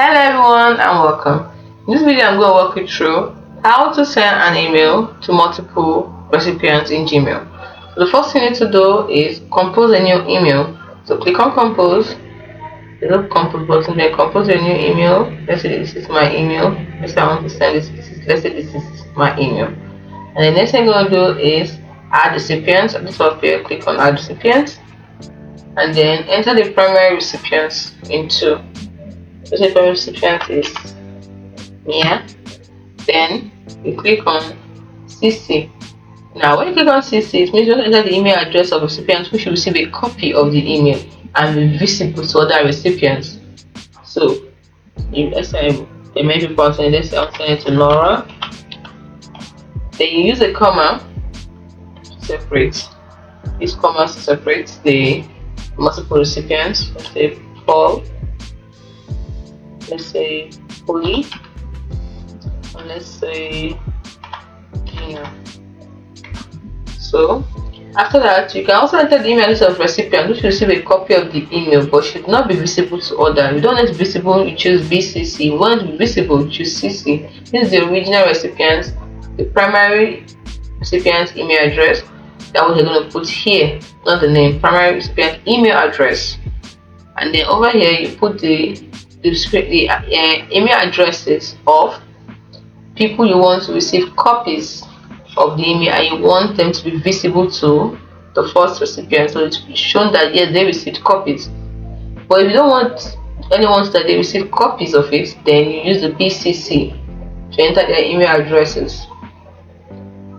Hello everyone and welcome. In this video I'm going to walk you through how to send an email to multiple recipients in Gmail. So the first thing you need to do is compose a new email. So click on compose, the little compose button, then compose a new email. Let's say this is my email. Let's say I want to send this. Let's say this is my email. And the next thing I'm going to do is add recipients. At the top here, click on add recipients and then enter the primary recipients into. So the primary recipient is here. Then you click on CC. Now when you click on CC, it means you enter the email address of recipients who should receive a copy of the email and be visible to other recipients. So let's say there may be people saying this, I'll send it to Laura. Then you use a comma to separate. These commas to separate the multiple recipients. Let's say Paul. Let's say Polly. And let's say Gina. So after that, you can also enter the email address of recipient who should receive a copy of the email but should not be visible to others. You don't want it visible, you choose BCC. You want it to be visible, you choose CC. This is the original recipient, the primary recipient's email address. That what you're going to put here, not the name, primary recipient email address. And then over here you put the email addresses of people you want to receive copies of the email and you want them to be visible to the first recipient, so it's shown that yes, they received copies. But if you don't want anyone that they receive copies of it, then you use the BCC to enter their email addresses.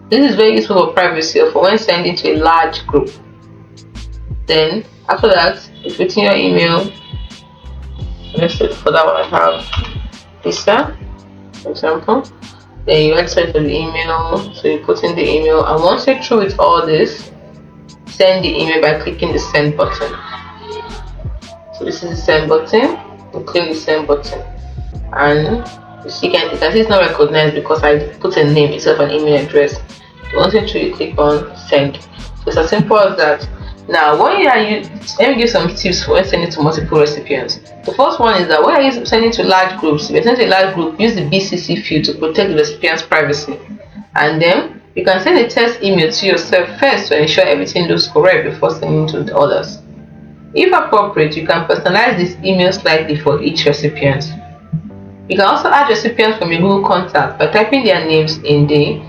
This is very useful for privacy or for when sending to a large group. Then after that, you put in your email. Let's say for that one I have Lisa, for example. Then you enter the email, so you put in the email, and once you're through with all this, send the email by clicking the send button. So this is the send button. You click the send button, and you can see it's not recognized because I put a name instead of an email address. So once you're through, you click on send. So it's as simple as that. Now, when you are let me give some tips for when sending to multiple recipients. The first one is that when you're sending to large groups, if you're sending to a large group, use the BCC field to protect the recipient's privacy. And then you can send a test email to yourself first to ensure everything looks correct before sending to the others. If appropriate, you can personalize this email slightly for each recipient. You can also add recipients from your Google contact by typing their names in the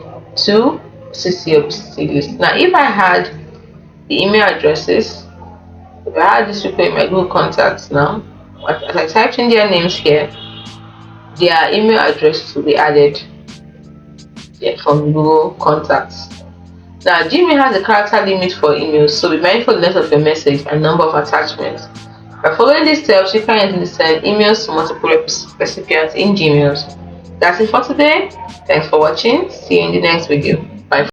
to CC or BCC list. Now, if I had the email addresses, if I had these people in my Google contacts now, as I typed in their names here, their email address will be added from Google contacts. Now, Gmail has a character limit for emails, so be mindful of the length of your message and number of attachments. By following these steps, you can easily send emails to multiple recipients in Gmail. That's it for today. Thanks for watching. See you in the next video.